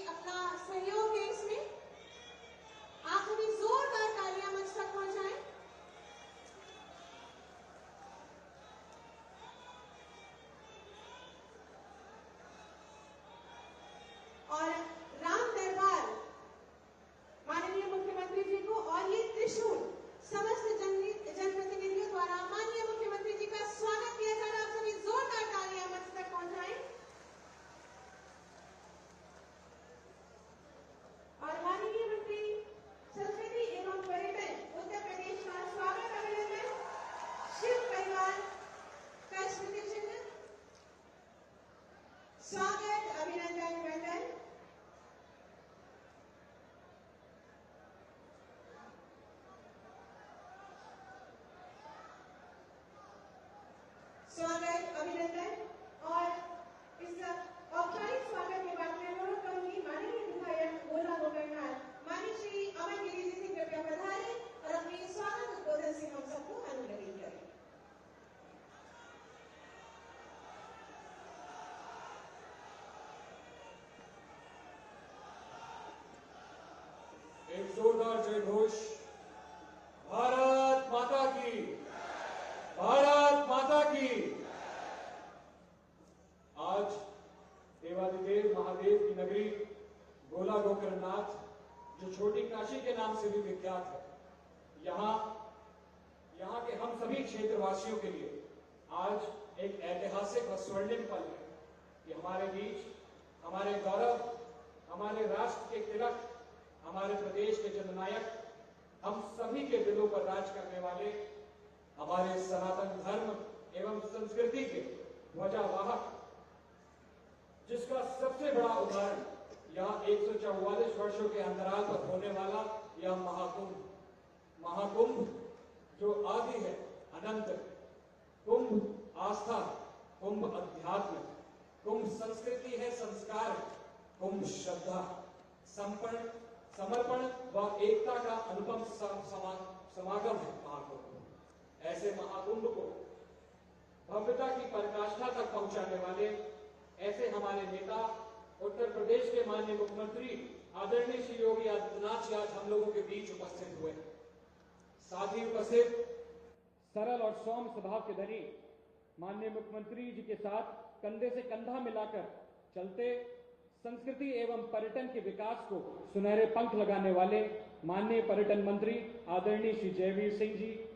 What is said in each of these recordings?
अपना सहयोग है इसमें। आप सभी जोरदार तालियां मंच तक पहुंचाएं। और राम दरबार माननीय मुख्यमंत्री जी को और ये त्रिशूल समस्त जनप्रतिनिधियों द्वारा माननीय मुख्यमंत्री जी का स्वागत किया जा रहा है। आप सभी जोरदार तालियां मंच तक पहुंचाएं। और माननीय मंत्री संस्कृति एवं पर्यटन उत्तर प्रदेश का स्वागत अभिनंदन शिव परिवार का स्मृति चिन्ह स्वागत अभिनंदन वंदन। स्वागत अभिनंदन। और इस औपचारिक स्वागत के बाद मैं अनुरोध करूंगी माननीय विधायक गोला गोकर्णनाथ माननीय श्री अमन गिरी जी से कृपया पधारें और अपने स्वागत उद्बोधन से हम सबको अनुग्रहित करें। एक जोरदार जय घोष। भारत माता की, भारत माता की। आज देवादिदेव महादेव की नगरी गोला गोकर्णनाथ, जो छोटी काशी के नाम से भी विख्यात है, यहाँ के हम सभी क्षेत्रवासियों के लिए आज एक ऐतिहासिक व स्वर्णिम पल है कि हमारे बीच हमारे गौरव, हमारे राष्ट्र के तिलक, हमारे प्रदेश के जननायक, हम सभी के दिलों पर राज करने वाले, हमारे सनातन धर्म एवं संस्कृति के ध्वजावाहक, जिसका सबसे बड़ा उदाहरण यहाँ 144 वर्षों के अंतराल पर होने वाला यह महाकुंभ जो आदि है अनंत, कुंभ आस्था, कुंभ अध्यात्म, कुंभ संस्कृति है, संस्कार है, कुंभ श्रद्धा, समर्पण व एकता का अनुपम समागम है महाकुंभ। ऐसे महाकुंभ को भव्यता की पराकाष्ठा तक पहुंचाने वाले ऐसे हमारे नेता उत्तर प्रदेश के माननीय मुख्यमंत्री आदरणीय श्री योगी आदित्यनाथ जी आज हम लोगों के बीच उपस्थित हुए। साथ ही उपस्थित सरल और सौम्य स्वभाव के धनी माननीय मुख्यमंत्री जी के साथ कंधे से कंधा मिलाकर चलते संस्कृति एवं पर्यटन के विकास को सुनहरे पंख लगाने वाले माननीय पर्यटन मंत्री आदरणीय श्री जयवीर सिंह जी,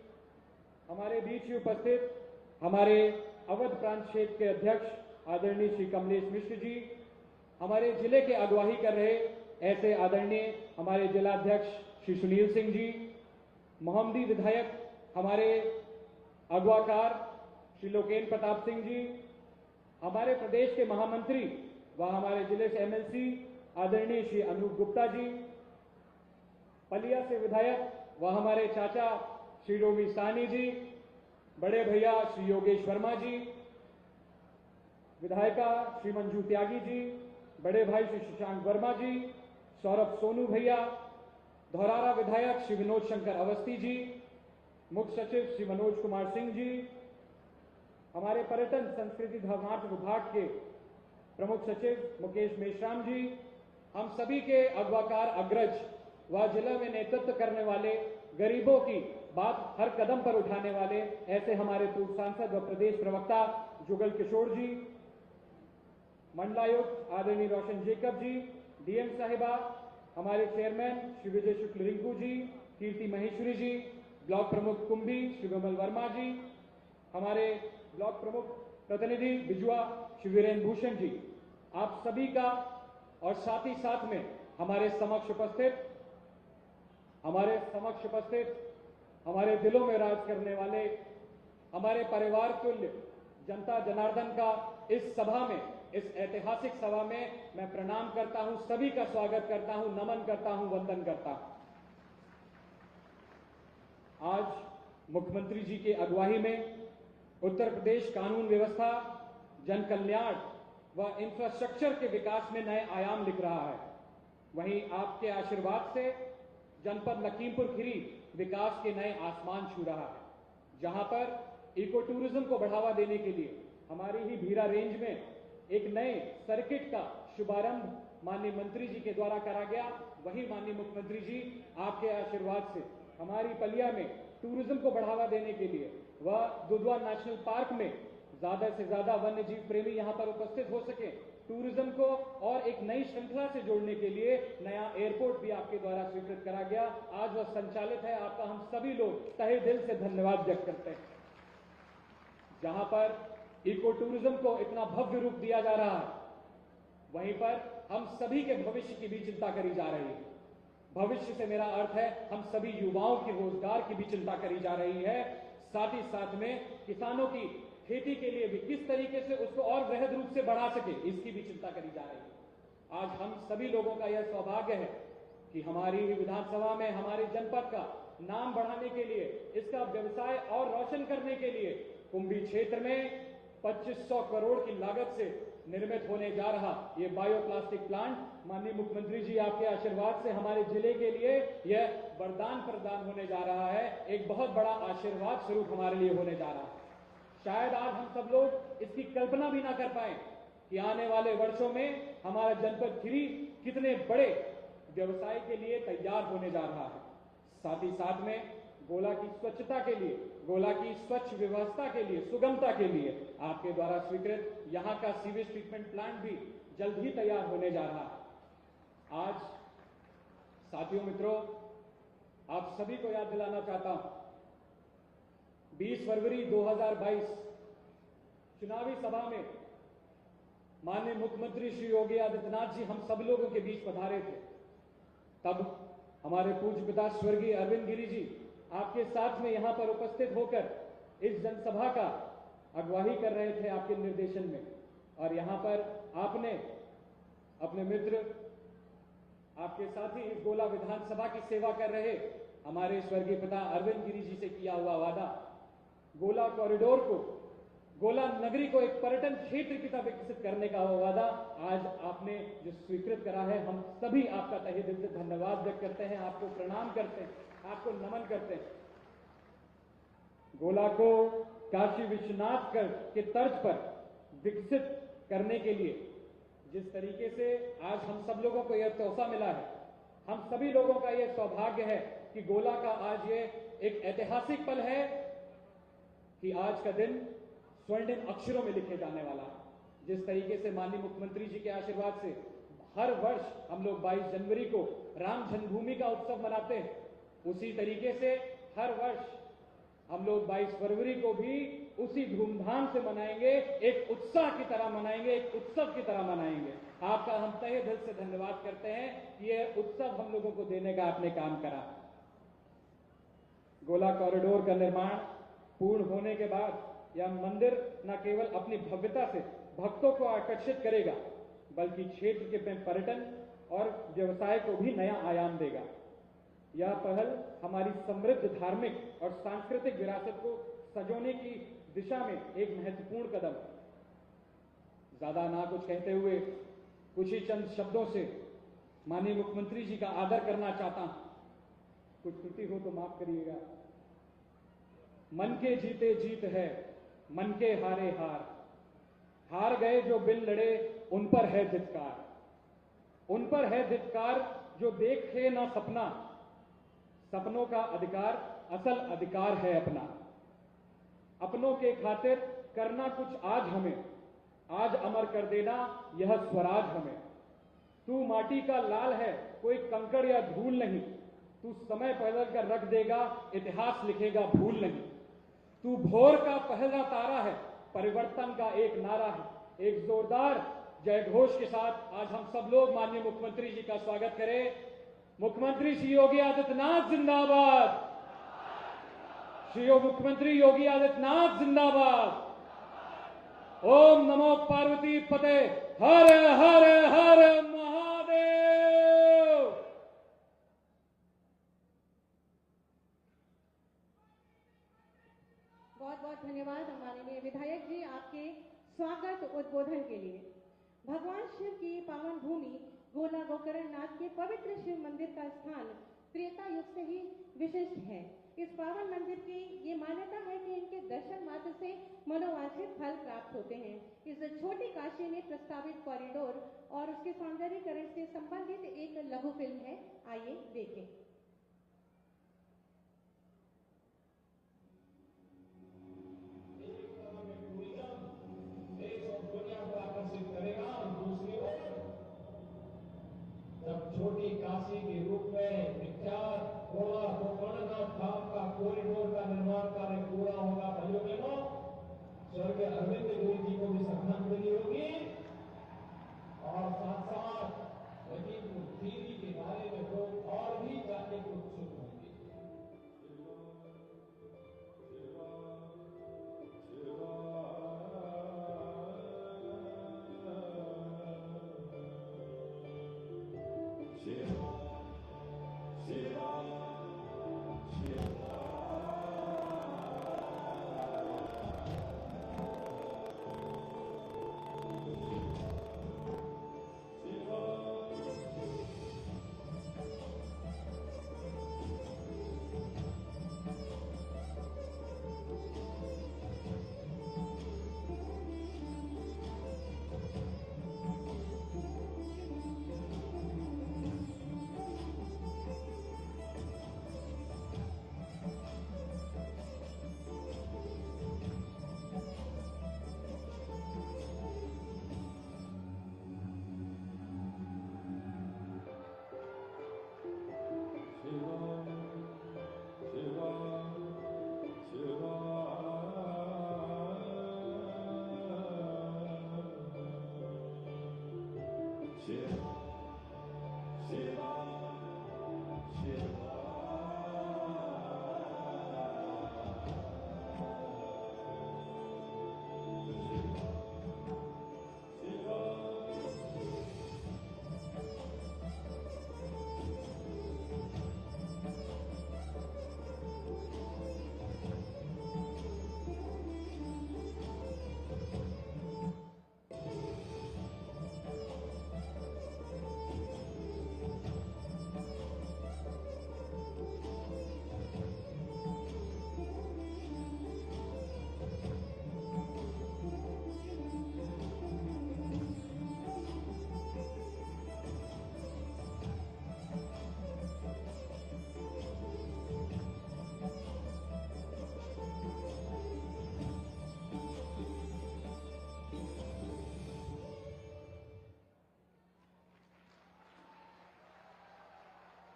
हमारे बीच ही उपस्थित हमारे अवध प्रांत क्षेत्र के अध्यक्ष आदरणीय श्री कमलेश मिश्र जी, हमारे जिले के अगुवाई कर रहे ऐसे आदरणीय हमारे जिलाध्यक्ष श्री सुनील सिंह जी, मोहम्मदी विधायक हमारे अगवाकार श्री लोकेन प्रताप सिंह जी, हमारे प्रदेश के महामंत्री व हमारे जिले से एमएलसी आदरणीय श्री अनूप गुप्ता जी, पलिया से विधायक व हमारे चाचा श्री रोमी सानी जी, बड़े भैया श्री योगेश वर्मा जी, विधायिका श्री मंजू त्यागी जी, बड़े भाई श्री शशांक वर्मा जी, सौरभ सोनू भैया, धौरारा विधायक श्री विनोद शंकर अवस्थी जी, मुख्य सचिव श्री मनोज कुमार सिंह जी, हमारे पर्यटन संस्कृति धर्मार्थ विभाग के प्रमुख सचिव मुकेश मेश्राम जी, हम सभी के अगवाकार अग्रज व जिला में नेतृत्व करने वाले, गरीबों की बात हर कदम पर उठाने वाले ऐसे हमारे पूर्व सांसद व प्रदेश प्रवक्ता जुगल किशोर जी, मंडलायुक्त आदरणीय रोशन जेकब जी, डीएम साहिबा, हमारे चेयरमैन श्री विजय शुक्ल रिंकू जी, कीर्ति महेश्वरी जी, ब्लॉक प्रमुख कुंभी श्री विमल वर्मा जी, हमारे ब्लॉक प्रमुख प्रतिनिधि बिजुआ श्री वीरेंद्र भूषण जी, आप सभी का और साथ ही साथ में हमारे समक्ष उपस्थित हमारे दिलों में राज करने वाले हमारे परिवार तुल्य जनता जनार्दन का इस सभा में, इस ऐतिहासिक सभा में मैं प्रणाम करता हूं, सभी का स्वागत करता हूं, नमन करता हूं, वंदन करता हूं। आज मुख्यमंत्री जी की अगुवाई में उत्तर प्रदेश कानून व्यवस्था, जन कल्याण व इंफ्रास्ट्रक्चर के विकास में नए आयाम लिख रहा है। वहीं आपके आशीर्वाद से जनपद लखीमपुर खीरी विकास के नए आसमान छू रहा है, जहां पर इको टूरिज्म को बढ़ावा देने के लिए हमारी ही भीरा रेंज में एक नए सर्किट का शुभारंभ माननीय मंत्री जी के द्वारा करा गया, वही माननीय मुख्यमंत्री जी आपके आशीर्वाद से हमारी पलिया में टूरिज्म को बढ़ावा देने के लिए व दुधवा नेशनल पार्क में ज्यादा से ज्यादा वन्य जीव प्रेमी यहां पर उपस्थित हो सके, टूरिज्म को और एक नई श्रृंखला से जोड़ने के लिए नया एयरपोर्ट भी आपके द्वारा स्वीकृत करा गया। आज वह संचालित है। आपका हम सभी लोग तहे दिल से धन्यवाद व्यक्त करते हैं। जहां पर इको टूरिज्म को इतना भव्य रूप दिया जा रहा है, वहीं पर हम सभी के भविष्य की भी चिंता करी जा रही है। भविष्य से मेरा अर्थ है हम सभी युवाओं के रोजगार की भी चिंता करी जा रही है। साथ ही साथ में किसानों की खेती के लिए भी किस तरीके से उसको और वृहद रूप से बढ़ा सके, इसकी भी चिंता करी जा रही है। आज हम सभी लोगों का यह सौभाग्य है कि हमारी विधानसभा में हमारे जनपद का नाम बढ़ाने के लिए, इसका व्यवसाय और रोशन करने के लिए कुंभी क्षेत्र में 2500 करोड़ की लागत से निर्मित होने जा रहा ये बायोप्लास्टिक प्लांट माननीय मुख्यमंत्री जी आपके आशीर्वाद से हमारे जिले के लिए यह वरदान प्रदान होने जा रहा है। एक बहुत बड़ा आशीर्वाद स्वरूप हमारे लिए होने जा रहा है। शायद आज हम सब लोग इसकी कल्पना भी ना कर पाए कि आने वाले वर्षों में हमारा जनपद खीरी कितने बड़े व्यवसाय के लिए तैयार होने जा रहा है। साथ ही साथ में गोला की स्वच्छता के लिए, गोला की स्वच्छ व्यवस्था के लिए, सुगमता के लिए आपके द्वारा स्वीकृत यहां का सीवेज ट्रीटमेंट प्लांट भी जल्द ही तैयार होने जा रहा है। आज साथियों, मित्रों, आप सभी को याद दिलाना चाहता हूं, 20 फरवरी 2022 चुनावी सभा में माननीय मुख्यमंत्री श्री योगी आदित्यनाथ जी हम सब लोगों के बीच पधारे थे। तब हमारे पूज्य पिता स्वर्गीय अरविंद गिरी जी आपके साथ में यहां पर उपस्थित होकर इस जनसभा का अगुवाई कर रहे थे आपके निर्देशन में, और यहां पर आपने अपने मित्र, आपके साथी इस गोला विधानसभा की सेवा कर रहे हमारे स्वर्गीय पिता अरविंद गिरी जी से किया हुआ वादा, गोला कॉरिडोर को, गोला नगरी को एक पर्यटन क्षेत्र की तरह विकसित करने का वो वादा आज आपने जो स्वीकृत करा है, हम सभी आपका तहे दिल से धन्यवाद व्यक्त करते हैं, आपको प्रणाम करते हैं, आपको नमन करते हैं। गोला को काशी विश्वनाथ के तर्ज पर विकसित करने के लिए जिस तरीके से आज हम सब लोगों को यह तोहफा मिला है, हम सभी लोगों का यह सौभाग्य है कि गोला का आज ये एक ऐतिहासिक पल है कि आज का दिन स्वर्णिम अक्षरों में लिखे जाने वाला है। जिस तरीके से माननीय मुख्यमंत्री जी के आशीर्वाद से हर वर्ष हम लोग 22 जनवरी को राम जन्मभूमि का उत्सव मनाते हैं, उसी तरीके से हर वर्ष हम लोग 22 फरवरी को भी उसी धूमधाम से मनाएंगे, एक उत्साह की तरह मनाएंगे, एक उत्सव की तरह मनाएंगे। आपका हम तहे दिल से धन्यवाद करते हैं कि यह उत्सव हम लोगों को देने का आपने काम करा। गोला कॉरिडोर का निर्माण पूर्ण होने के बाद यह मंदिर न केवल अपनी भव्यता से भक्तों को आकर्षित करेगा, बल्कि क्षेत्र के पर्यटन और व्यवसाय को भी नया आयाम देगा। यह पहल हमारी समृद्ध धार्मिक और सांस्कृतिक विरासत को सजोने की दिशा में एक महत्वपूर्ण कदम है। ज्यादा ना कुछ कहते हुए कुछ ही चंद शब्दों से माननीय मुख्यमंत्री जी का आदर करना चाहता हूं। कुछ त्रुटि हो तो माफ करिएगा। मन के जीते जीत है, मन के हारे हार, हार गए जो बिन लड़े उन पर है धिक्कार, उन पर है धिक्कार जो देखे ना सपना, सपनों का अधिकार असल अधिकार है अपना। अपनों के खातिर करना कुछ आज हमें, आज अमर कर देना यह स्वराज हमें। तू माटी का लाल है, कोई कंकड़ या धूल नहीं, तू समय बदल कर रख देगा, इतिहास लिखेगा भूल नहीं। तू भोर का पहला तारा है, परिवर्तन का एक नारा है। एक जोरदार जय घोष के साथ आज हम सब लोग माननीय मुख्यमंत्री जी का स्वागत करें। मुख्यमंत्री श्री योगी आदित्यनाथ जिंदाबाद, श्री मुख्यमंत्री योगी आदित्यनाथ जिंदाबाद। ओम नमो पार्वती पते, हर हर हर महादेव। बहुत बहुत धन्यवाद माननीय विधायक जी आपके स्वागत उद्बोधन के लिए। भगवान शिव की पावन भूमि गोला गोकर्ण नाथ के पवित्र शिव मंदिर का स्थान त्रेता युग से ही विशिष्ट है। इस पावन मंदिर की ये मान्यता है कि इनके दर्शन मात्र से मनोवांछित फल प्राप्त होते हैं। इस छोटी काशी में प्रस्तावित कॉरिडोर और उसके सौंदर्यीकरण से संबंधित एक लघु फिल्म है, आइए देखें। छोटी काशी के रूप में विख्यात होगा तो गोकर्णनाथ धाम का कॉरिडोर का निर्माण कार्य पूरा होगा। भाइयों बहनों, स्वर्गीय अरविंद गिरी जी को भी श्रद्धांजलि होगी और साथ साथ लखीमपुर खीरी के बारे में लोग और भी जानने को उत्सुक होंगे।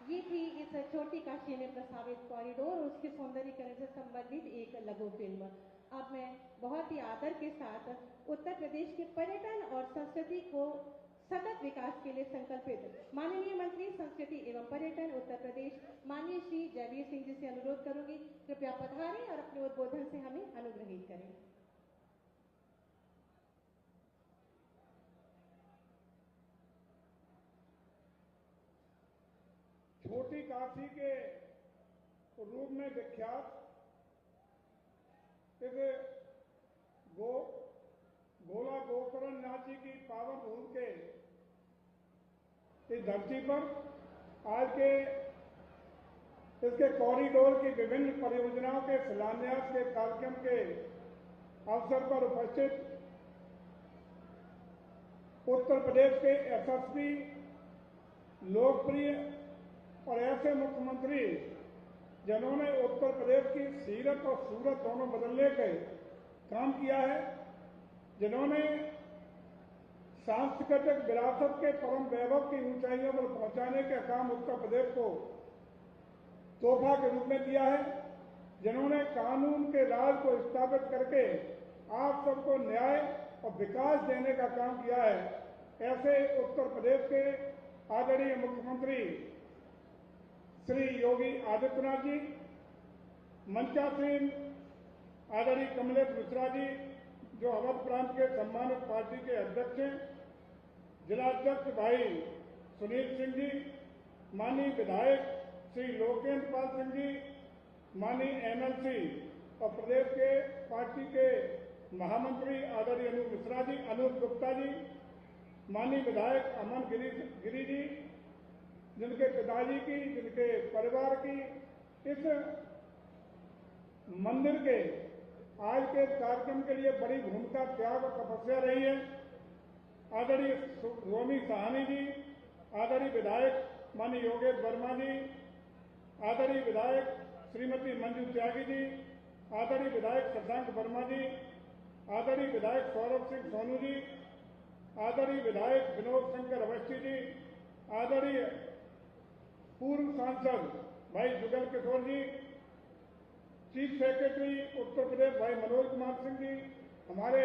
ये थी इस छोटी काशी में प्रस्तावित कॉरिडोर और उसके सौंदर्यीकरण से संबंधित एक लघु फिल्म। अब मैं बहुत ही आदर के साथ उत्तर प्रदेश के पर्यटन और संस्कृति को सतत विकास के लिए संकल्पित माननीय मंत्री संस्कृति एवं पर्यटन उत्तर प्रदेश माननीय श्री जयवीर सिंह जी से अनुरोध करूंगी, कृपया पधारें और अपने उद्बोधन से हमें अनुग्रहित करें। छोटी काशी के रूप में विख्यात इस भोला गोकर्णनाथ जी की पावन भूमि के इस धरती पर आज के इसके कॉरिडोर की विभिन्न परियोजनाओं के शिलान्यास के कार्यक्रम के अवसर पर उपस्थित उत्तर प्रदेश के यशस्वी, लोकप्रिय और ऐसे मुख्यमंत्री जिन्होंने उत्तर प्रदेश की सीरत और सूरत दोनों बदलने का काम किया है, जिन्होंने सांस्कृतिक विरासत के परम वैभव की ऊंचाइयों पर पहुंचाने का काम उत्तर प्रदेश को तोहफा के रूप में दिया है, जिन्होंने कानून के राज को स्थापित करके आप सबको न्याय और विकास देने का काम किया है, ऐसे उत्तर प्रदेश के आदरणीय मुख्यमंत्री श्री योगी आदित्यनाथ जी, मंचासीन आदरणीय कमलेश मिश्रा जी जो अवध प्रांत के सम्मानित पार्टी के अध्यक्ष हैं, जिलाध्यक्ष भाई सुनील सिंह जी, माननीय विधायक श्री लोकेंद्र पाल सिंह जी, माननीय एमएलसी और प्रदेश के पार्टी के महामंत्री आदरणीय अनूप मिश्रा जी, अनूप गुप्ता जी, माननीय विधायक अमन गिरी जी, जिनके पिताजी की, जिनके परिवार की इस मंदिर के आज के कार्यक्रम के लिए बड़ी भूमिका, त्याग और तपस्या रही है। आदरणीय रोमी साहनी जी, आदरणीय विधायक माननीय योगेश वर्मा जी, आदरणीय विधायक श्रीमती मंजू त्यागी जी, आदरणीय विधायक शशांक वर्मा जी, आदरणीय विधायक सौरभ सिंह सोनू जी, आदरणीय विधायक विनोद शंकर अवस्थी जी, आदरणीय पूर्व सांसद भाई जुगल किशोर जी, चीफ सेक्रेटरी उत्तर प्रदेश भाई मनोज कुमार सिंह जी, हमारे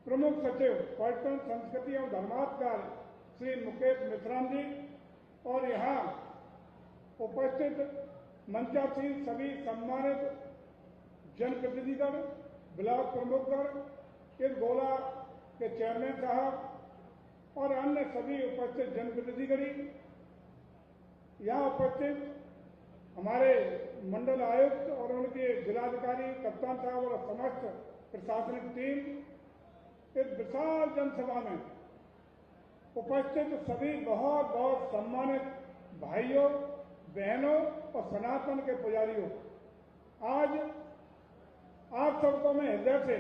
प्रमुख सचिव पर्यटन संस्कृति एवं धर्मार्थ कार्य श्री मुकेश मिश्राम जी और यहाँ उपस्थित मंचासीन सभी सम्मानित जनप्रतिनिधिगण, ब्लॉक प्रमुखगण, इस गोला के चेयरमैन साहब और अन्य सभी उपस्थित जनप्रतिनिधिगण, यहाँ उपस्थित हमारे मंडल आयुक्त और उनके जिलाधिकारी, कप्तान साहब और समस्त प्रशासनिक टीम, इस विशाल जनसभा में उपस्थित सभी बहुत बहुत सम्मानित भाइयों, बहनों और सनातन के पुजारियों, आज आप सबको मैं हृदय से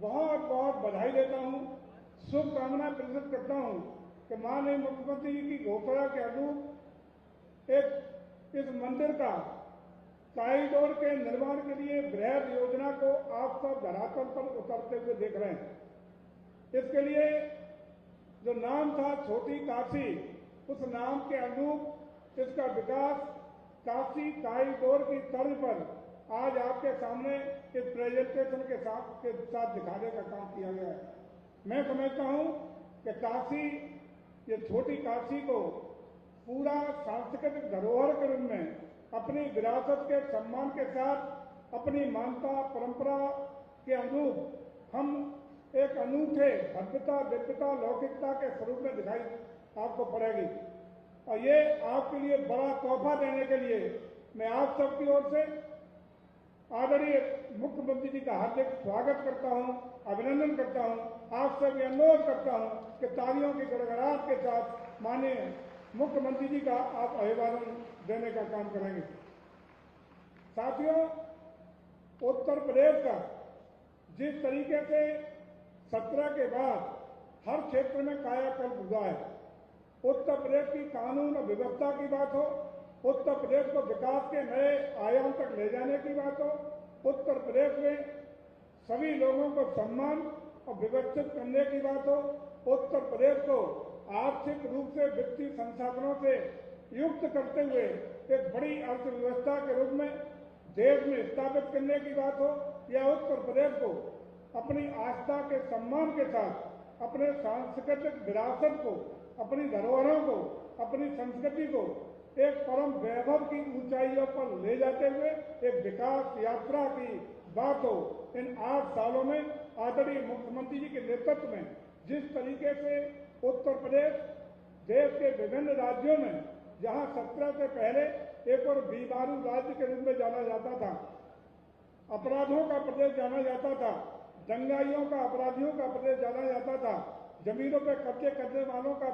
बहुत बहुत बधाई देता हूँ, शुभकामनाएं प्रेषित करता हूँ कि माननीय मुख्यमंत्री जी की घोषणा के अनुरूप इस मंदिर का कॉरिडोर के निर्माण के लिए बृहद योजना को आप सब धरातल पर उतरते हुए देख रहे हैं। इसके लिए जो नाम था छोटी काशी, उस नाम के अनुरूप इसका विकास काशी कॉरिडोर की तर्ज पर आज आपके सामने इस प्रेजेंटेशन के साथ दिखाने का काम किया गया है। मैं समझता हूं कि काशी, ये छोटी काशी को पूरा सांस्कृतिक धरोहर के रूप में अपनी विरासत के सम्मान के साथ अपनी मान्यता परंपरा के अनुरूप हम एक अनूठे भव्यता, दिव्यता, लौकिकता के स्वरूप में दिखाई आपको पड़ेगी। और ये आपके लिए बड़ा तोहफा देने के लिए मैं आप सबकी ओर से आदरणीय मुख्यमंत्री जी का हार्दिक स्वागत करता हूं, अभिनंदन करता हूं। आप सब ये अनुरोध करता हूं कि तालियों की गड़गड़ाहट के साथ माननीय मुख्यमंत्री जी का आप अभिवादन देने का काम करेंगे। साथियों, उत्तर प्रदेश का जिस तरीके से 17 के बाद हर क्षेत्र में कायाकल्प हुआ है, उत्तर प्रदेश की कानून और व्यवस्था की बात हो, उत्तर प्रदेश को विकास के नए आयाम तक ले जाने की बात हो, उत्तर प्रदेश में सभी लोगों को सम्मान और व्यवस्थित करने की बात हो, उत्तर प्रदेश को आर्थिक रूप से वित्तीय संसाधनों से युक्त करते हुए एक बड़ी अर्थव्यवस्था के रूप में देश में स्थापित करने की बात हो, या उत्तर प्रदेश को अपनी आस्था के सम्मान के साथ अपने सांस्कृतिक विरासत को, अपनी धरोहरों को, अपनी संस्कृति को एक परम वैभव की ऊंचाइयों पर ले जाते हुए एक विकास यात्रा की बात हो। इन 8 सालों में आदरणीय मुख्यमंत्री जी के नेतृत्व में जिस तरीके से उत्तर प्रदेश देश के विभिन्न राज्यों में, जहां 17 से पहले एक और बीमारू राज्य के रूप में जाना जाता था, अपराधों का प्रदेश जाना जाता था, दंगाइयों का, अपराधियों का प्रदेश जाना जाता था, जमीनों पर कब्जे करने वालों का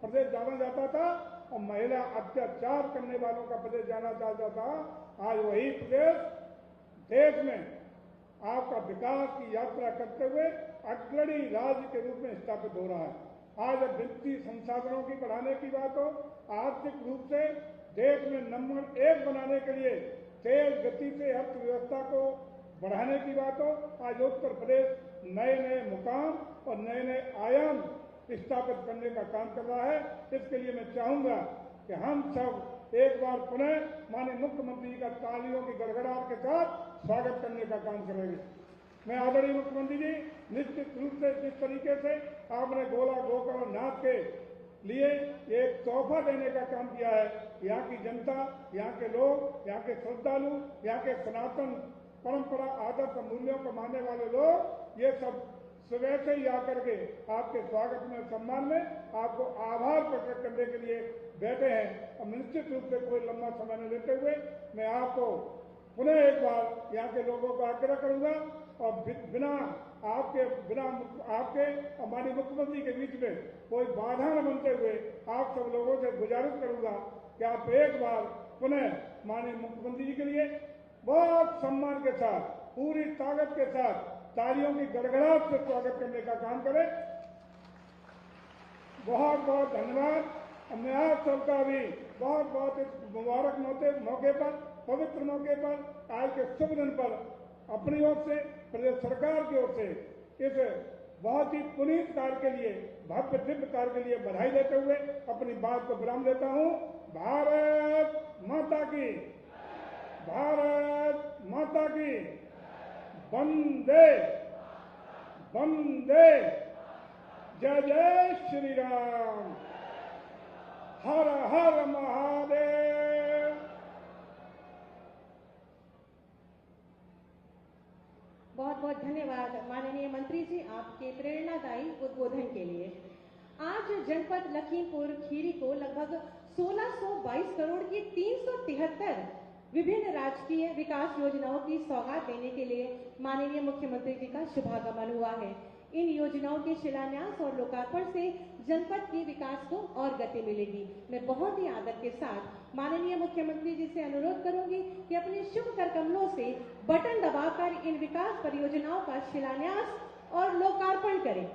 प्रदेश जाना जाता था और महिला अत्याचार करने वालों का प्रदेश जाना जाता था, आज वही प्रदेश देश में आपका विकास की यात्रा करते हुए अग्रणी राज्य के रूप में स्थापित हो रहा है। आज वित्तीय संसाधनों की बढ़ाने की बात हो, आर्थिक रूप से देश में नंबर 1 बनाने के लिए तेज गति से अर्थव्यवस्था को बढ़ाने की बात हो, आज उत्तर प्रदेश नए नए मुकाम और नए नए आयाम स्थापित करने का काम कर रहा है। इसके लिए मैं चाहूंगा कि हम सब एक बार पुनः माननीय मुख्यमंत्री जी का तालियों की गड़गड़ाहट के साथ स्वागत करने का काम करेंगे। मैं आदरणीय मुख्यमंत्री जी, निश्चित रूप से जिस तरीके से आपने गोला गोकर्ण नाथ के लिए एक तोहफा देने का काम किया है, यहाँ की जनता, यहाँ के लोग, यहाँ के श्रद्धालु, यहाँ के सनातन परंपरा, आदर्श मूल्यों को मानने वाले लोग, ये सब सुबह से ही आकर के आपके स्वागत में, सम्मान में आपको आभार प्रकट करने के लिए बैठे हैं। और निश्चित रूप से कोई लंबा समय न लेते हुए मैं आपको पुनः एक बार यहाँ के लोगों को आग्रह करूंगा और बिना आपके और माननीय मुख्यमंत्री के बीच में कोई बाधा न बनते हुए आप सब लोगों से गुजारिश करूंगा कि आप एक बार पुनः माननीय मुख्यमंत्री जी के लिए बहुत सम्मान के साथ, पूरी ताकत के साथ तालियों की गड़गड़ाहट से स्वागत करने का काम करें। बहुत बहुत धन्यवाद। मैं आप सबका भी बहुत बहुत इस मुबारक मौके पर, पवित्र मौके पर, आज के शुभ दिन पर अपनी ओर से, प्रदेश सरकार की ओर से इस बहुत ही पुनीत कार्य के लिए, भव्य दिव्य कार्य के लिए बधाई देते हुए अपनी बात को विराम देता हूं। भारत माता की, भारत माता की, वंदे वंदे, जय जय श्री राम, हर हर महादेव। बहुत बहुत धन्यवाद माननीय मंत्री जी आपके प्रेरणादायी उद्बोधन के लिए। आज जनपद लखीमपुर खीरी को लगभग 1622 करोड़ की 373 विभिन्न राजकीय विकास योजनाओं की सौगात देने के लिए माननीय मुख्यमंत्री जी का शुभागमन हुआ है। इन योजनाओं के शिलान्यास और लोकार्पण से जनपद के विकास को और गति मिलेगी। मैं बहुत ही आदर के साथ माननीय मुख्यमंत्री जी से अनुरोध करूंगी कि अपने शुभ कर कमलों से बटन दबाकर इन विकास परियोजनाओं का शिलान्यास और लोकार्पण करें।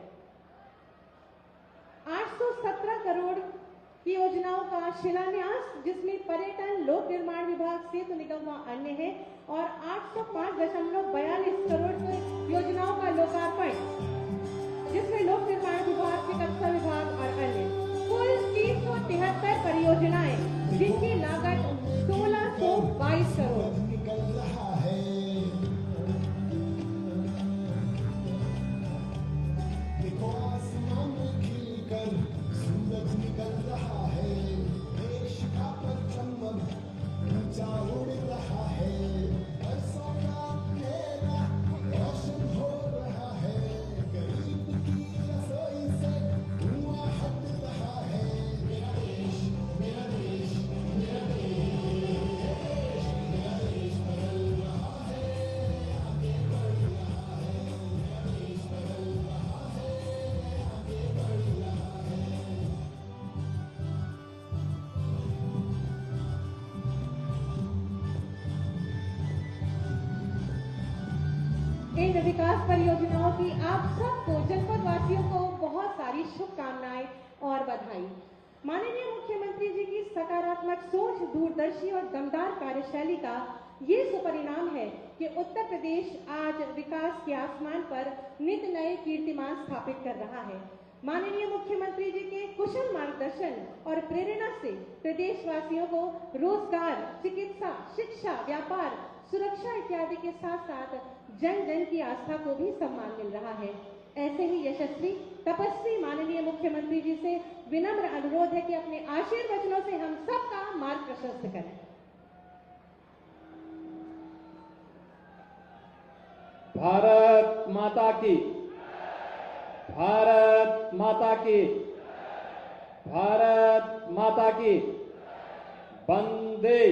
817 करोड़ की योजनाओं का शिलान्यास, जिसमें पर्यटन, लोक निर्माण विभाग, सेतु निगम व अन्य है, और 805.42 करोड़ की योजनाओं का लोकार्पण, जिसमें लोक निर्माण विभाग, चिकित्सा विभाग और अन्य। कुल 373 परियोजनाएं, जिनकी लागत 1622 करोड़। इन विकास परियोजनाओं की आप सबको, जनपद वासियों को बहुत सारी शुभकामनाएं और बधाई। माननीय मुख्यमंत्री जी की सकारात्मक सोच, दूरदर्शी और दमदार कार्यशैली का ये सुपरिणाम है कि उत्तर प्रदेश आज विकास के आसमान पर नित नए कीर्तिमान स्थापित कर रहा है। माननीय मुख्यमंत्री जी के कुशल मार्गदर्शन और प्रेरणा से प्रदेशवासियों को रोजगार, चिकित्सा, शिक्षा, व्यापार, सुरक्षा इत्यादि के साथ साथ जन जन की आस्था को भी सम्मान मिल रहा है। ऐसे ही यशस्वी, तपस्वी माननीय मुख्यमंत्री जी से विनम्र अनुरोध है कि अपने आशीर्वचनों से हम सबका मार्ग प्रशस्त करें। भारत माता की, भारत माता की, भारत माता की, वंदे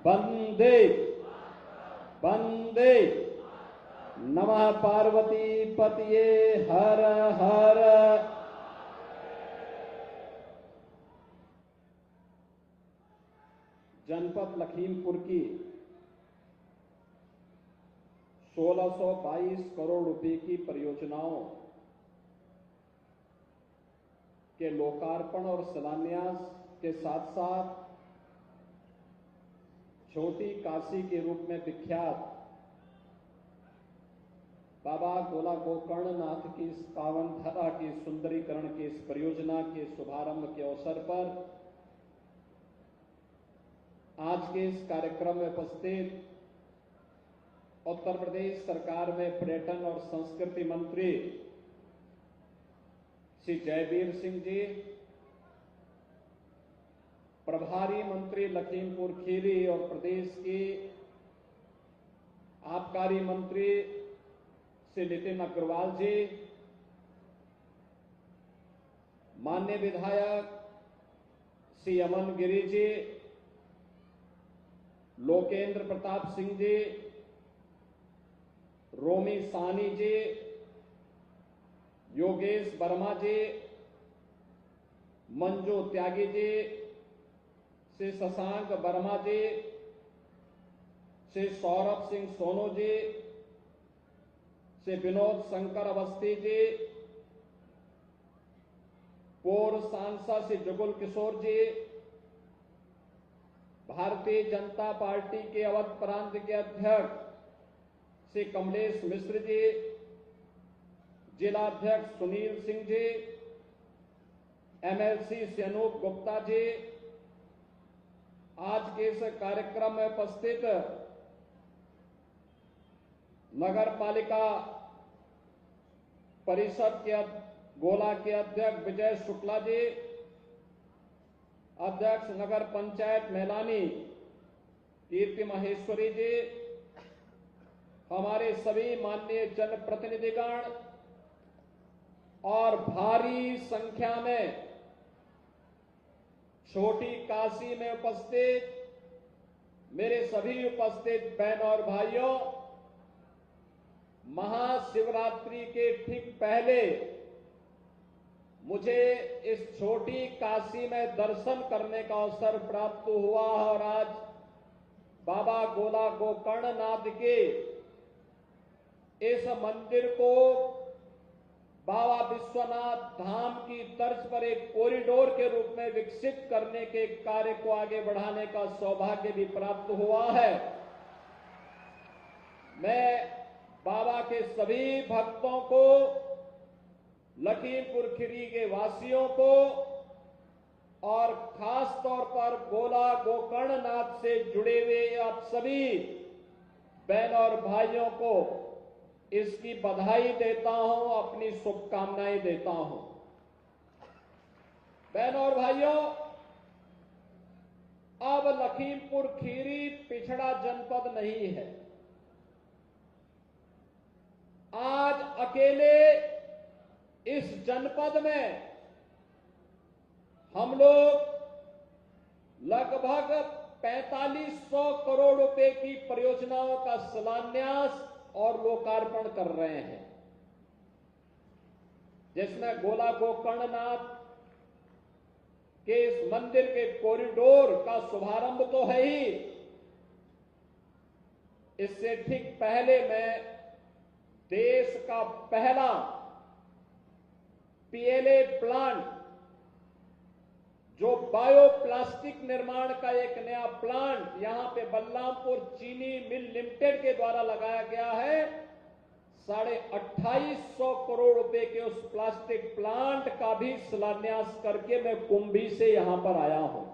वंदे वंदे। नमः पार्वती पतये हर हर। जनपद लखीमपुर की 1622 करोड़ रुपए की परियोजनाओं के लोकार्पण और शिलान्यास के साथ साथ छोटी काशी के रूप में विख्यात बाबा गोला गोकर्णनाथ की इस पावन धरा के सुंदरीकरण की इस परियोजना के शुभारंभ के अवसर पर आज के इस कार्यक्रम में उपस्थित उत्तर प्रदेश सरकार में पर्यटन और संस्कृति मंत्री श्री जयवीर सिंह जी, प्रभारी मंत्री लखीमपुर खीरी और प्रदेश के आबकारी मंत्री श्री नितिन अग्रवाल जी, माननीय विधायक श्री अमन गिरी जी, लोकेंद्र प्रताप सिंह जी, रोमी सानी जी, योगेश वर्मा जी, मंजू त्यागी जी, श्री शशांक वर्मा जी, श्री सौरभ सिंह सोनू जी, श्री विनोद शंकर अवस्थी जी, पूर्व सांसद श्री जुगल किशोर जी, भारतीय जनता पार्टी के अवध प्रांत के अध्यक्ष श्री कमलेश मिश्र जी, जिलाध्यक्ष सुनील सिंह जी, एमएलसी श्री अनूप गुप्ता जी, आज के इस कार्यक्रम में उपस्थित नगर पालिका परिषद के गोला के अध्यक्ष विजय शुक्ला जी, अध्यक्ष नगर पंचायत मैलानी कीर्ति महेश्वरी जी, हमारे सभी माननीय जनप्रतिनिधिगण और भारी संख्या में छोटी काशी में उपस्थित मेरे सभी उपस्थित बहन और भाइयों, महाशिवरात्रि के ठीक पहले मुझे इस छोटी काशी में दर्शन करने का अवसर प्राप्त हुआ और आज बाबा गोला गोकर्णनाथ के इस मंदिर को बाबा विश्वनाथ धाम की तर्ज पर एक कॉरिडोर के रूप में विकसित करने के कार्य को आगे बढ़ाने का सौभाग्य भी प्राप्त हुआ है। मैं बाबा के सभी भक्तों को, लखीमपुर खीरी के वासियों को और खास तौर पर गोला गोकर्णनाथ से जुड़े हुए आप सभी बहन और भाइयों को इसकी बधाई देता हूं, अपनी शुभकामनाएं देता हूं। बहन और भाइयों, अब लखीमपुर खीरी पिछड़ा जनपद नहीं है। आज अकेले इस जनपद में हम लोग लगभग 4500 करोड़ रुपए की परियोजनाओं का शिलान्यास और लोकार्पण कर रहे हैं, जिसमें गोला गोकर्णनाथ के इस मंदिर के कॉरिडोर का शुभारंभ तो है ही, इससे ठीक पहले मैं देश का पहला पीएलए प्लांट, जो बायोप्लास्टिक निर्माण का एक नया प्लांट यहां पे बलरामपुर चीनी मिल लिमिटेड के द्वारा लगाया गया है, 2850 करोड़ रुपए के उस प्लास्टिक प्लांट का भी शिलान्यास करके मैं कुंभी से यहां पर आया हूं।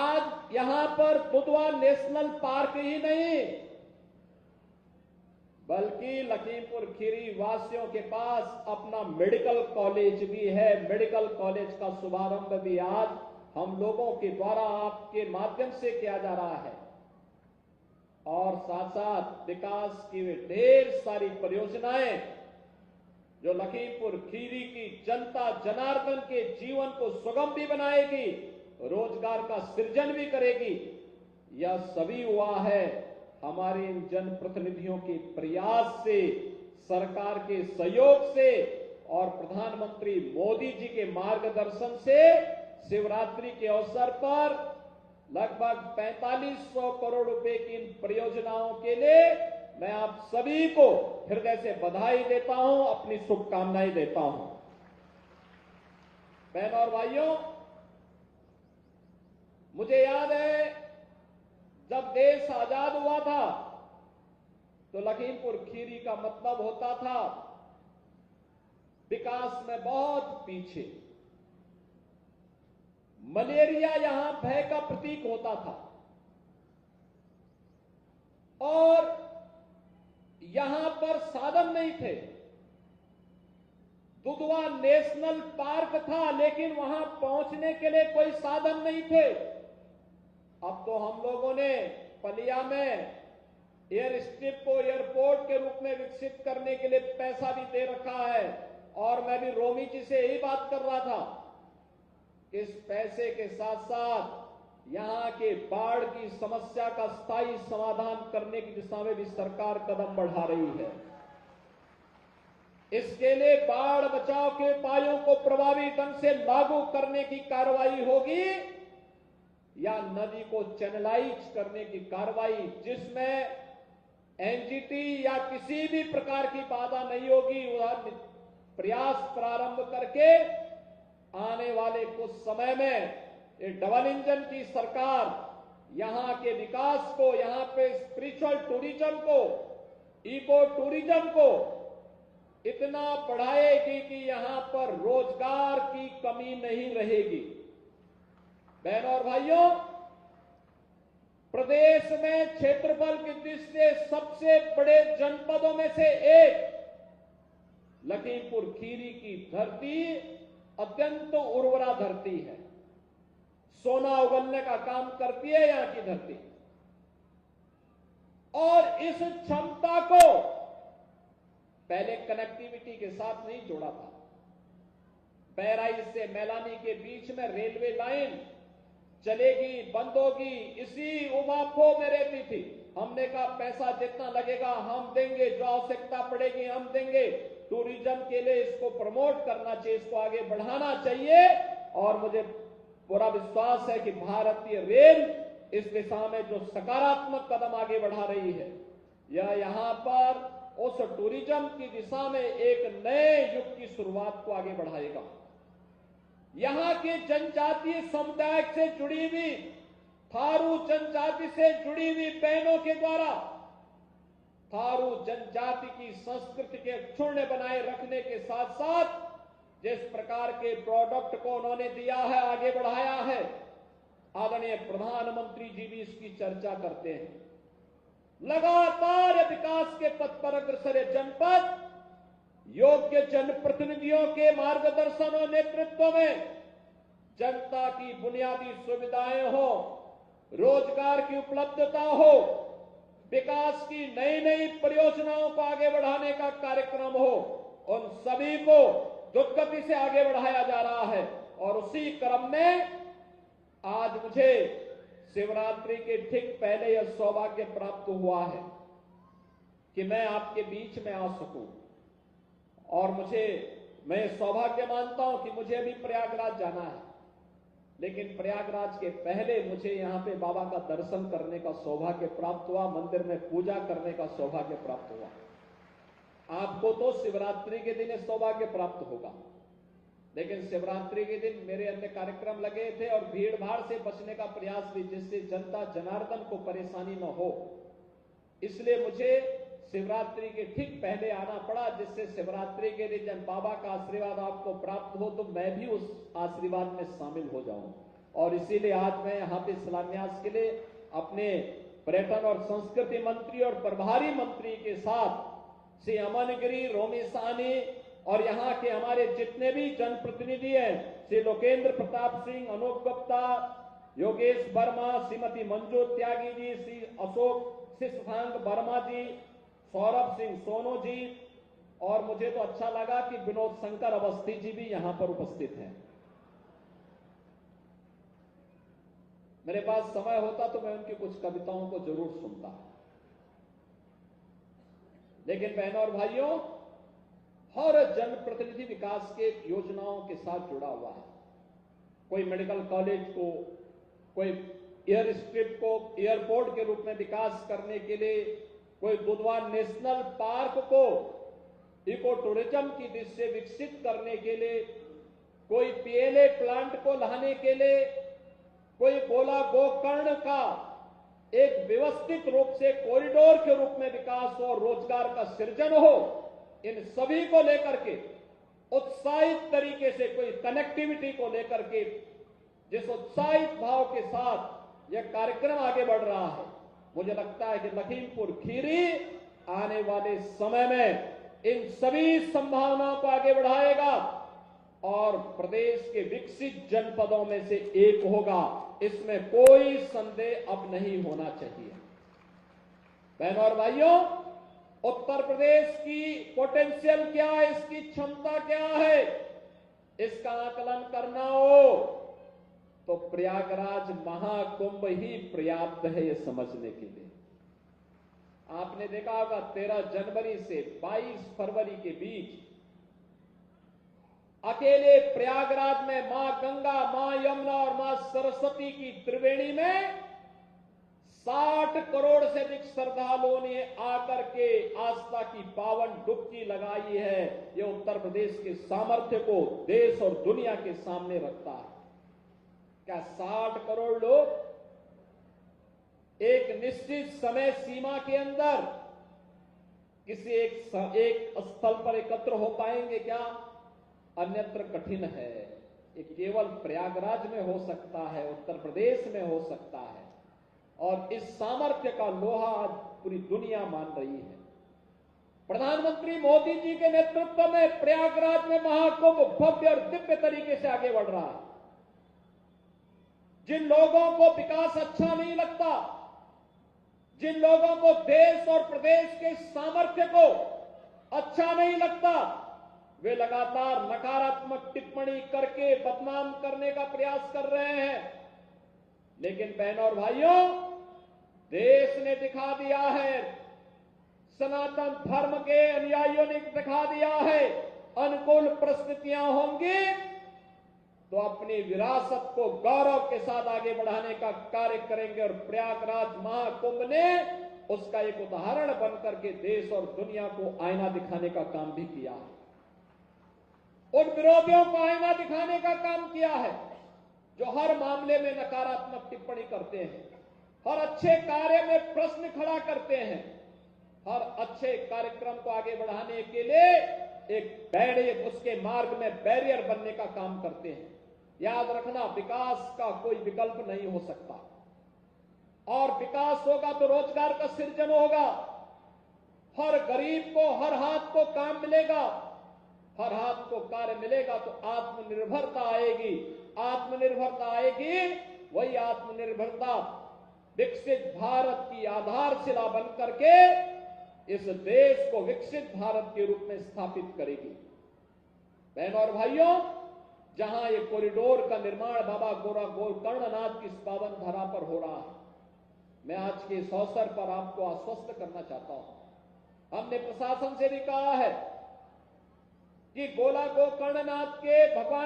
आज यहां पर दुधवा नेशनल पार्क ही नहीं, बल्कि लखीमपुर खीरी वासियों के पास अपना मेडिकल कॉलेज भी है। मेडिकल कॉलेज का शुभारंभ भी आज हम लोगों के द्वारा आपके माध्यम से किया जा रहा है और साथ साथ विकास की ढेर सारी परियोजनाएं जो लखीमपुर खीरी की जनता जनार्दन के जीवन को सुगम भी बनाएगी, रोजगार का सृजन भी करेगी। यह सभी हुआ है हमारे इन जनप्रतिनिधियों के प्रयास से, सरकार के सहयोग से और प्रधानमंत्री मोदी जी के मार्गदर्शन से शिवरात्रि के अवसर पर लगभग 4500 करोड़ रुपए की इन परियोजनाओं के लिए मैं आप सभी को हृदय से बधाई देता हूं, अपनी शुभकामनाएं देता हूं। बहनों और भाइयों, मुझे याद है जब देश आजाद हुआ था तो लखीमपुर खीरी का मतलब होता था विकास में बहुत पीछे। मलेरिया यहां भय का प्रतीक होता था और यहां पर साधन नहीं थे। दुधवा नेशनल पार्क था लेकिन वहां पहुंचने के लिए कोई साधन नहीं थे। अब तो हम लोगों ने पलिया में एयर स्ट्रिप को एयरपोर्ट के रूप में विकसित करने के लिए पैसा भी दे रखा है और मैं भी रोमी जी से यही बात कर रहा था। इस पैसे के साथ साथ यहां के बाढ़ की समस्या का स्थायी समाधान करने की दिशा में भी सरकार कदम बढ़ा रही है। इसके लिए बाढ़ बचाव के उपायों को प्रभावी ढंग से लागू करने की कार्रवाई होगी या नदी को चैनलाइज करने की कार्रवाई, जिसमें एनजीटी या किसी भी प्रकार की बाधा नहीं होगी, वह प्रयास प्रारंभ करके आने वाले कुछ समय में ये डबल इंजन की सरकार यहां के विकास को, यहां पे स्पिरिचुअल टूरिज्म को, इको टूरिज्म को इतना बढ़ाएगी कि यहां पर रोजगार की कमी नहीं रहेगी। बहनों और भाइयों, प्रदेश में क्षेत्रफल की दृष्टि से सबसे बड़े जनपदों में से एक लखीमपुर खीरी की धरती अत्यंत उर्वरा धरती है। सोना उगलने का काम करती है यहां की धरती, और इस क्षमता को पहले कनेक्टिविटी के साथ नहीं जोड़ा था। बहराइच से मैलानी के बीच में रेलवे लाइन चलेगी, बंद होगी, इसी उबाफो में रहती थी। हमने कहा पैसा जितना लगेगा हम देंगे, जो आवश्यकता पड़ेगी हम देंगे। टूरिज्म के लिए इसको प्रमोट करना चाहिए, इसको आगे बढ़ाना चाहिए, और मुझे पूरा विश्वास है कि भारतीय रेल इस दिशा में जो सकारात्मक कदम आगे बढ़ा रही है, यह यहां पर उस टूरिज्म की दिशा में एक नए युग की शुरुआत को आगे बढ़ाएगा। यहां के जनजातीय समुदाय से जुड़ी हुई, थारू जनजाति से जुड़ी हुई बहनों के द्वारा थारू जनजाति की संस्कृति के क्षुण्ण बनाए रखने के साथ साथ जिस प्रकार के प्रोडक्ट को उन्होंने दिया है, आगे बढ़ाया है, आदरणीय प्रधानमंत्री जी भी इसकी चर्चा करते हैं। लगातार विकास के पथ पर अग्रसर है जनपद। योग्य जनप्रतिनिधियों के मार्गदर्शन और नेतृत्व में जनता की बुनियादी सुविधाएं हो, रोजगार की उपलब्धता हो, विकास की नई नई परियोजनाओं को आगे बढ़ाने का कार्यक्रम हो, उन सभी को द्रुत गति से आगे बढ़ाया जा रहा है। और उसी क्रम में आज मुझे शिवरात्रि के ठीक पहले यह सौभाग्य प्राप्त हुआ है कि मैं आपके बीच में आ सकूं, और मैं सौभाग्य मानता हूं कि मुझे भी प्रयागराज जाना है, लेकिन प्रयागराज के पहले मुझे यहां पे बाबा का दर्शन करने का सौभाग्य प्राप्त हुआ, मंदिर में पूजा करने का सौभाग्य प्राप्त हुआ। आपको तो शिवरात्रि के दिन सौभाग्य प्राप्त होगा, लेकिन शिवरात्रि के दिन मेरे अन्य कार्यक्रम लगे थे और भीड़ भाड़ से बचने का प्रयास भी, जिससे जनता जनार्दन को परेशानी न हो, इसलिए मुझे शिवरात्रि के ठीक पहले आना पड़ा, जिससे शिवरात्रि के दिन जब बाबा का आशीर्वाद आपको प्राप्त हो तो मैं भी उस आशीर्वाद में शामिल हो जाऊं। और इसीलिए आज मैं यहाँ पे शिलान्यास के लिए अपने पर्यटन और संस्कृति मंत्री और प्रभारी मंत्री के साथ श्री अमन गिरी, रोमी साहनी और यहाँ के हमारे जितने भी जनप्रतिनिधि हैं, श्री लोकेंद्र प्रताप सिंह, अनूप गुप्ता, योगेश वर्मा, श्रीमती मंजू त्यागी जी, श्री अशोक शशांक वर्मा जी, सौरभ सिंह सोनू जी, और मुझे तो अच्छा लगा कि विनोद शंकर अवस्थी जी भी यहां पर उपस्थित हैं। मेरे पास समय होता तो मैं उनकी कुछ कविताओं को जरूर सुनता, लेकिन बहनों और भाइयों, हर जनप्रतिनिधि विकास के योजनाओं के साथ जुड़ा हुआ है। कोई मेडिकल कॉलेज को, कोई एयर स्ट्रिप को एयरपोर्ट के रूप में विकास करने के लिए, कोई दुधवा नेशनल पार्क को इको टूरिज्म की दृष्टि से विकसित करने के लिए, कोई पीएलए प्लांट को लाने के लिए, कोई गोला गोकर्ण का एक व्यवस्थित रूप से कॉरिडोर के रूप में विकास हो, रोजगार का सृजन हो, इन सभी को लेकर के उत्साहित तरीके से, कोई कनेक्टिविटी को लेकर के जिस उत्साहित भाव के साथ यह कार्यक्रम आगे बढ़ रहा है, मुझे लगता है कि लखीमपुर खीरी आने वाले समय में इन सभी संभावनाओं को आगे बढ़ाएगा और प्रदेश के विकसित जनपदों में से एक होगा, इसमें कोई संदेह अब नहीं होना चाहिए। बहनों और भाइयों, उत्तर प्रदेश की पोटेंशियल क्या है, इसकी क्षमता क्या है, इसका आकलन करना हो तो प्रयागराज महाकुंभ ही पर्याप्त है ये समझने के लिए। आपने देखा होगा 13 जनवरी से 22 फरवरी के बीच अकेले प्रयागराज में मां गंगा, मां यमुना और मां सरस्वती की त्रिवेणी में 60 करोड़ से अधिक श्रद्धालुओं ने आकर के आस्था की पावन डुबकी लगाई है। यह उत्तर प्रदेश के सामर्थ्य को देश और दुनिया के सामने रखता है। क्या 60 करोड़ लोग एक निश्चित समय सीमा के अंदर किसी एक स्थल पर एकत्र हो पाएंगे? क्या अन्यत्र कठिन है। ये केवल प्रयागराज में हो सकता है, उत्तर प्रदेश में हो सकता है, और इस सामर्थ्य का लोहा आज पूरी दुनिया मान रही है। प्रधानमंत्री मोदी जी के नेतृत्व में प्रयागराज में महाकुंभ भव्य और दिव्य तरीके से आगे बढ़ रहा है। जिन लोगों को विकास अच्छा नहीं लगता, जिन लोगों को देश और प्रदेश के सामर्थ्य को अच्छा नहीं लगता, वे लगातार नकारात्मक टिप्पणी करके बदनाम करने का प्रयास कर रहे हैं। लेकिन बहनों और भाइयों, देश ने दिखा दिया है, सनातन धर्म के अनुयायियों ने दिखा दिया है, अनुकूल परिस्थितियां होंगी तो अपनी विरासत को गौरव के साथ आगे बढ़ाने का कार्य करेंगे। और प्रयागराज महाकुंभ ने उसका एक उदाहरण बनकर के देश और दुनिया को आईना दिखाने का काम भी किया है। उन विरोधियों को आईना दिखाने का काम किया है जो हर मामले में नकारात्मक टिप्पणी करते हैं, हर अच्छे कार्य में प्रश्न खड़ा करते हैं, हर अच्छे कार्यक्रम को आगे बढ़ाने के लिए एक बैरियर, उसके मार्ग में बैरियर बनने का काम करते हैं। याद रखना, विकास का कोई विकल्प नहीं हो सकता, और विकास होगा तो रोजगार का सृजन होगा, हर गरीब को हर हाथ को काम मिलेगा, हर हाथ को कार्य मिलेगा तो आत्मनिर्भरता आएगी। आत्मनिर्भरता आएगी, वही आत्मनिर्भरता विकसित भारत की आधारशिला बनकर के इस देश को विकसित भारत के रूप में स्थापित करेगी। बहनों और भाइयों, जहां ये कॉरिडोर का निर्माण बाबा गोकर्णनाथ की इस पावन धरा पर हो रहा है, मैं आज के इस अवसर पर आपको आश्वस्त करना चाहता हूं। हमने प्रशासन से भी कहा है कि भगवान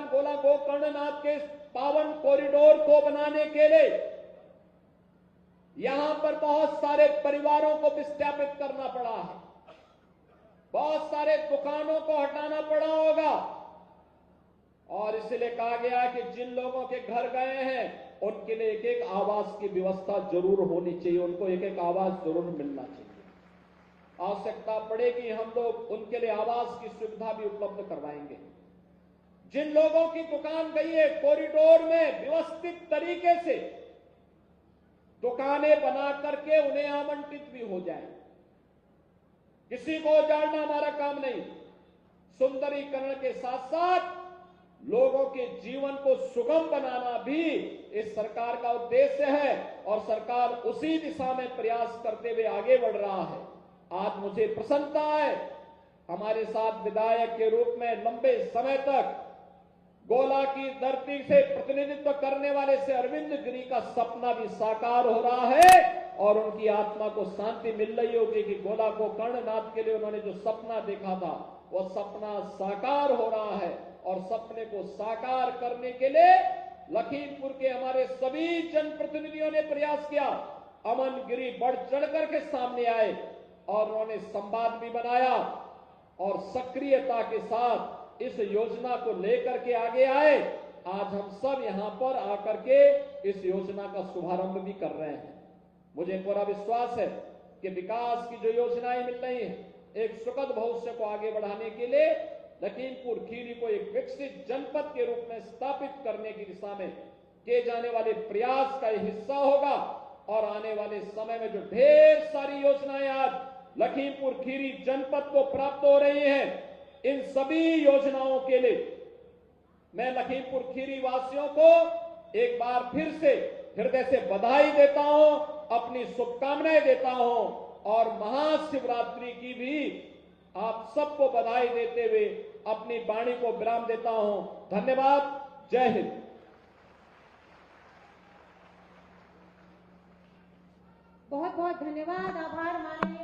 गोला गोकर्णनाथ के पावन कॉरिडोर को बनाने के लिए यहां पर बहुत सारे परिवारों को विस्थापित करना पड़ा है, बहुत सारे दुकानों को हटाना पड़ा होगा, और इसलिए कहा गया कि जिन लोगों के घर गए हैं उनके लिए एक एक आवास की व्यवस्था जरूर होनी चाहिए, उनको एक एक आवास जरूर मिलना चाहिए। आवश्यकता पड़ेगी हम लोग उनके लिए आवास की सुविधा भी उपलब्ध करवाएंगे। जिन लोगों की दुकान गई है, कॉरिडोर में व्यवस्थित तरीके से दुकानें बना करके उन्हें आवंटित भी हो जाए। किसी को उजाड़ना हमारा काम नहीं, सुंदरीकरण के साथ साथ लोगों के जीवन को सुगम बनाना भी इस सरकार का उद्देश्य है, और सरकार उसी दिशा में प्रयास करते हुए आगे बढ़ रहा है। आज मुझे प्रसन्नता है, हमारे साथ विधायक के रूप में लंबे समय तक गोला की धरती से प्रतिनिधित्व करने वाले से अरविंद गिरी का सपना भी साकार हो रहा है, और उनकी आत्मा को शांति मिल रही होगी कि गोला गोकर्णनाथ के लिए उन्होंने जो सपना देखा था वह सपना साकार हो रहा है। और सपने को साकार करने के लिए लखीमपुर के हमारे सभी जनप्रतिनिधियों ने प्रयास किया। अमन गिरी बढ़ चढ़ करके सामने आए और उन्होंने संवाद भी बनाया और सक्रियता के साथ इस योजना को लेकर के आगे आए। आज हम सब यहां पर आकर के इस योजना का शुभारंभ भी कर रहे हैं। मुझे पूरा विश्वास है कि विकास की जो योजनाएं मिल रही हैं, एक सुखद भविष्य को आगे बढ़ाने के लिए लखीमपुर खीरी को एक विकसित जनपद के रूप में स्थापित करने की दिशा में किए जाने वाले प्रयास का हिस्सा होगा। और आने वाले समय में जो ढेर सारी योजनाएं आज लखीमपुर खीरी जनपद को प्राप्त हो रही हैं, इन सभी योजनाओं के लिए मैं लखीमपुर खीरी वासियों को एक बार फिर से हृदय से बधाई देता हूं, अपनी शुभकामनाएं देता हूं, और महाशिवरात्रि की भी आप सबको बधाई देते हुए अपनी वाणी को विराम देता हूं। धन्यवाद। जय हिंद। बहुत बहुत धन्यवाद। आभार माननीय